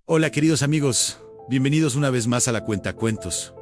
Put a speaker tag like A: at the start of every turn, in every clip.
A: Hola queridos amigos, bienvenidos una vez más a la Cuentacuentos.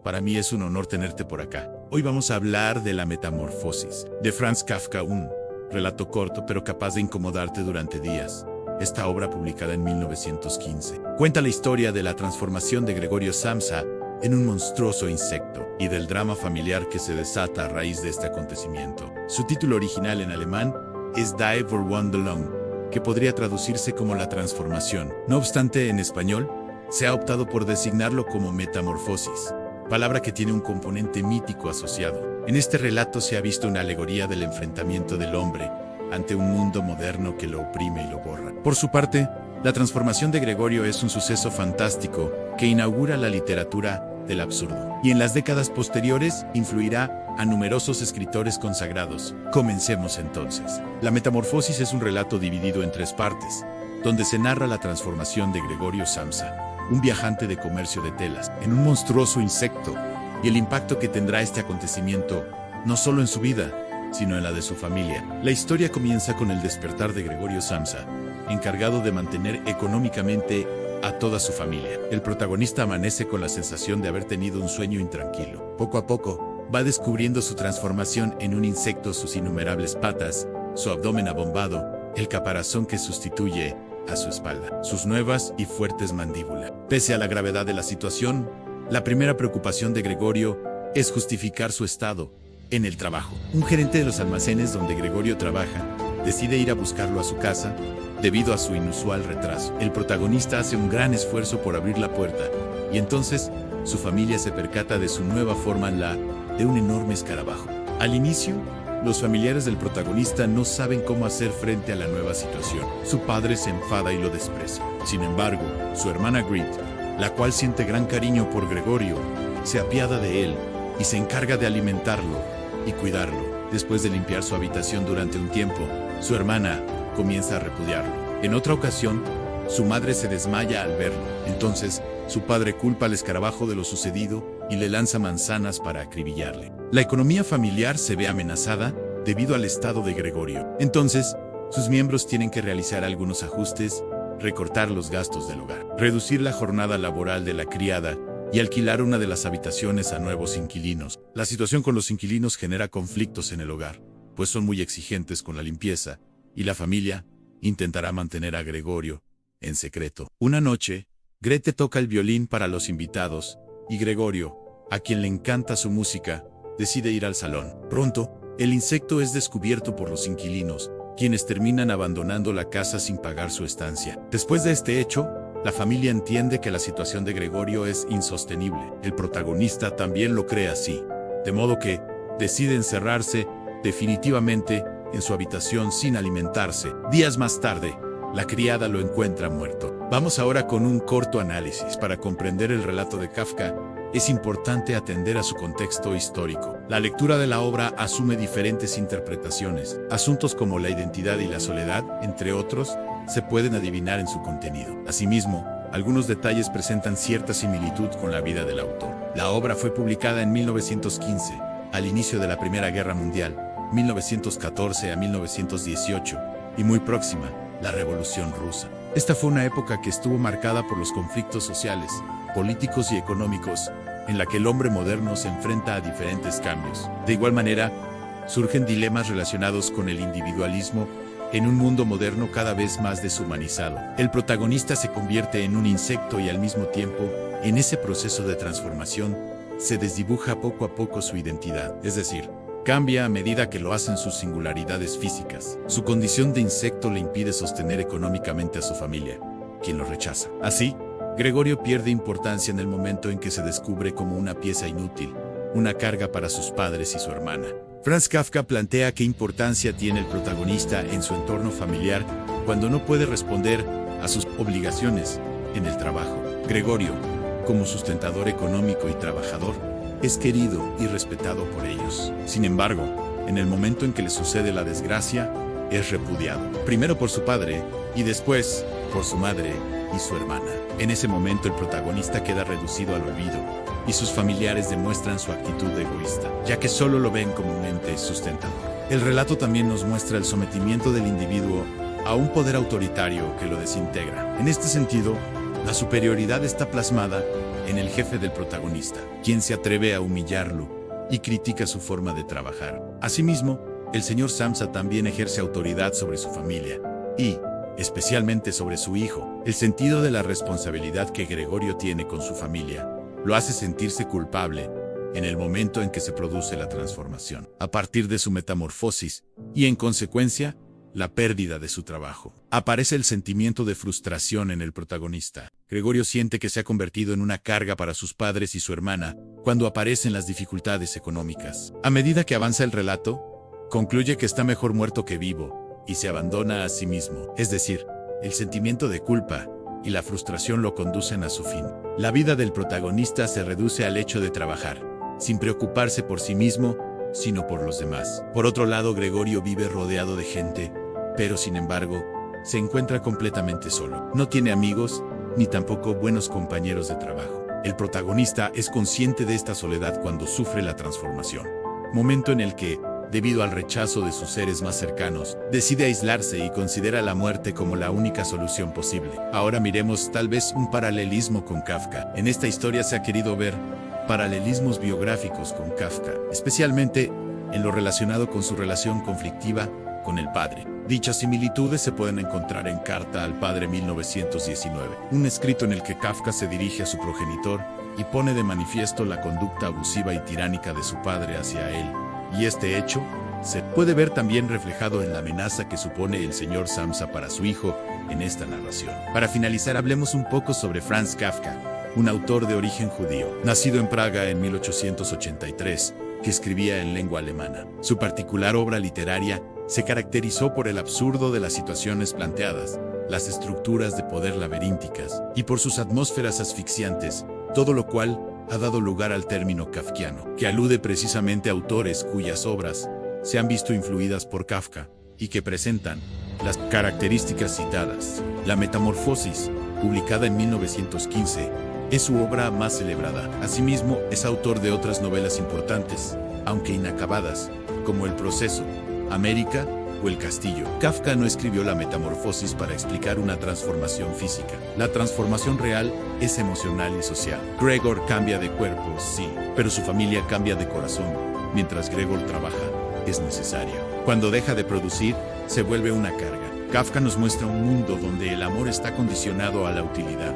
A: Para mí es un honor tenerte por acá. Hoy vamos a hablar de La Metamorfosis, de Franz Kafka, un relato corto pero capaz de incomodarte durante días. Esta obra, publicada en 1915, cuenta la historia de la transformación de Gregorio Samsa en un monstruoso insecto y del drama familiar que se desata a raíz de este acontecimiento. Su título original en alemán es Die Verwandlung, que podría traducirse como la transformación. No obstante, en español, se ha optado por designarlo como metamorfosis, palabra que tiene un componente mítico asociado. En este relato se ha visto una alegoría del enfrentamiento del hombre ante un mundo moderno que lo oprime y lo borra. Por su parte, la transformación de Gregorio es un suceso fantástico que inaugura la literatura del absurdo, y en las décadas posteriores influirá a numerosos escritores consagrados. Comencemos entonces. La Metamorfosis es un relato dividido en tres partes, donde se narra la transformación de Gregorio Samsa, un viajante de comercio de telas, en un monstruoso insecto, y el impacto que tendrá este acontecimiento, no solo en su vida, sino en la de su familia. La historia comienza con el despertar de Gregorio Samsa, encargado de mantener económicamente a toda su familia. El protagonista amanece con la sensación de haber tenido un sueño intranquilo. Poco a poco, va descubriendo su transformación en un insecto, sus innumerables patas, su abdomen abombado, el caparazón que sustituye a su espalda, sus nuevas y fuertes mandíbulas. Pese a la gravedad de la situación, la primera preocupación de Gregorio es justificar su estado en el trabajo. Un gerente de los almacenes donde Gregorio trabaja decide ir a buscarlo a su casa debido a su inusual retraso. El protagonista hace un gran esfuerzo por abrir la puerta y entonces su familia se percata de su nueva forma, la de un enorme escarabajo. Al inicio, los familiares del protagonista no saben cómo hacer frente a la nueva situación. Su padre se enfada y lo desprecia. Sin embargo, su hermana Grit, la cual siente gran cariño por Gregorio, se apiada de él y se encarga de alimentarlo y cuidarlo. Después de limpiar su habitación durante un tiempo, su hermana comienza a repudiarlo. En otra ocasión, su madre se desmaya al verlo. Entonces, su padre culpa al escarabajo de lo sucedido y le lanza manzanas para acribillarle. La economía familiar se ve amenazada debido al estado de Gregorio. Entonces, sus miembros tienen que realizar algunos ajustes, recortar los gastos del hogar, reducir la jornada laboral de la criada y alquilar una de las habitaciones a nuevos inquilinos. La situación con los inquilinos genera conflictos en el hogar, pues son muy exigentes con la limpieza, y la familia intentará mantener a Gregorio en secreto. Una noche, Grete toca el violín para los invitados, y Gregorio, a quien le encanta su música, decide ir al salón. Pronto, el insecto es descubierto por los inquilinos, quienes terminan abandonando la casa sin pagar su estancia. Después de este hecho, la familia entiende que la situación de Gregorio es insostenible. El protagonista también lo cree así, de modo que decide encerrarse definitivamente en su habitación sin alimentarse. Días más tarde, la criada lo encuentra muerto. Vamos ahora con un corto análisis. Para comprender el relato de Kafka, es importante atender a su contexto histórico. La lectura de la obra asume diferentes interpretaciones. Asuntos como la identidad y la soledad, entre otros, se pueden adivinar en su contenido. Asimismo, algunos detalles presentan cierta similitud con la vida del autor. La obra fue publicada en 1915, al inicio de la Primera Guerra Mundial, 1914 a 1918, y muy próxima, la Revolución Rusa. Esta fue una época que estuvo marcada por los conflictos sociales, políticos y económicos, en la que el hombre moderno se enfrenta a diferentes cambios. De igual manera, surgen dilemas relacionados con el individualismo en un mundo moderno cada vez más deshumanizado. El protagonista se convierte en un insecto y al mismo tiempo, en ese proceso de transformación, se desdibuja poco a poco su identidad, es decir, cambia a medida que lo hacen sus singularidades físicas. Su condición de insecto le impide sostener económicamente a su familia, quien lo rechaza. Así, Gregorio pierde importancia en el momento en que se descubre como una pieza inútil, una carga para sus padres y su hermana. Franz Kafka plantea qué importancia tiene el protagonista en su entorno familiar cuando no puede responder a sus obligaciones en el trabajo. Gregorio, como sustentador económico y trabajador, es querido y respetado por ellos. Sin embargo, en el momento en que le sucede la desgracia, es repudiado. Primero por su padre y después por su madre y su hermana. En ese momento el protagonista queda reducido al olvido y sus familiares demuestran su actitud egoísta, ya que solo lo ven como un ente sustentador. El relato también nos muestra el sometimiento del individuo a un poder autoritario que lo desintegra. En este sentido, La superioridad está plasmada en el jefe del protagonista, quien se atreve a humillarlo y critica su forma de trabajar. Asimismo, el señor Samsa también ejerce autoridad sobre su familia y, especialmente sobre su hijo. El sentido de la responsabilidad que Gregorio tiene con su familia lo hace sentirse culpable en el momento en que se produce la transformación, a partir de su metamorfosis y, en consecuencia, la pérdida de su trabajo. Aparece el sentimiento de frustración en el protagonista. Gregorio siente que se ha convertido en una carga para sus padres y su hermana cuando aparecen las dificultades económicas. A medida que avanza el relato, concluye que está mejor muerto que vivo y se abandona a sí mismo. Es decir, el sentimiento de culpa y la frustración lo conducen a su fin. La vida del protagonista se reduce al hecho de trabajar, sin preocuparse por sí mismo, sino por los demás. Por otro lado, Gregorio vive rodeado de gente, pero sin embargo, se encuentra completamente solo. No tiene amigos, ni tampoco buenos compañeros de trabajo. El protagonista es consciente de esta soledad cuando sufre la transformación, momento en el que, debido al rechazo de sus seres más cercanos, decide aislarse y considera la muerte como la única solución posible. Ahora miremos tal vez un paralelismo con Kafka. En esta historia se ha querido ver paralelismos biográficos con Kafka, especialmente en lo relacionado con su relación conflictiva con el padre. Dichas similitudes se pueden encontrar en Carta al Padre 1919, un escrito en el que Kafka se dirige a su progenitor y pone de manifiesto la conducta abusiva y tiránica de su padre hacia él. Y este hecho se puede ver también reflejado en la amenaza que supone el señor Samsa para su hijo en esta narración. Para finalizar, hablemos un poco sobre Franz Kafka, un autor de origen judío, nacido en Praga en 1883, que escribía en lengua alemana. Su particular obra literaria se caracterizó por el absurdo de las situaciones planteadas, las estructuras de poder laberínticas y por sus atmósferas asfixiantes, todo lo cual ha dado lugar al término kafkiano, que alude precisamente a autores cuyas obras se han visto influidas por Kafka y que presentan las características citadas. La Metamorfosis, publicada en 1915, es su obra más celebrada. Asimismo, es autor de otras novelas importantes, aunque inacabadas, como El Proceso, América o El Castillo. Kafka no escribió La Metamorfosis para explicar una transformación física. La transformación real es emocional y social. Gregor cambia de cuerpo, sí, pero su familia cambia de corazón. Mientras Gregor trabaja, es necesario. Cuando deja de producir, se vuelve una carga. Kafka nos muestra un mundo donde el amor está condicionado a la utilidad.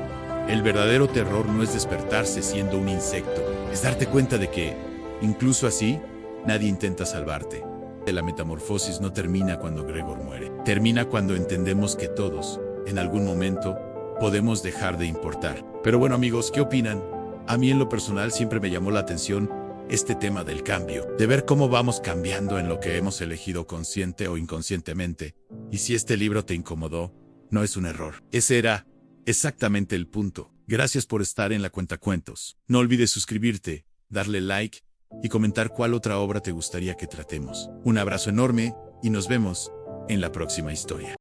A: El verdadero terror no es despertarse siendo un insecto, es darte cuenta de que, incluso así, nadie intenta salvarte. La metamorfosis no termina cuando Gregor muere. Termina cuando entendemos que todos, en algún momento, podemos dejar de importar. Pero bueno, amigos, ¿qué opinan? A mí en lo personal siempre me llamó la atención este tema del cambio, de ver cómo vamos cambiando en lo que hemos elegido consciente o inconscientemente. Y si este libro te incomodó, no es un error. Ese era exactamente el punto. Gracias por estar en La Cuentacuentos. No olvides suscribirte, darle like y comentar cuál otra obra te gustaría que tratemos. Un abrazo enorme y nos vemos en la próxima historia.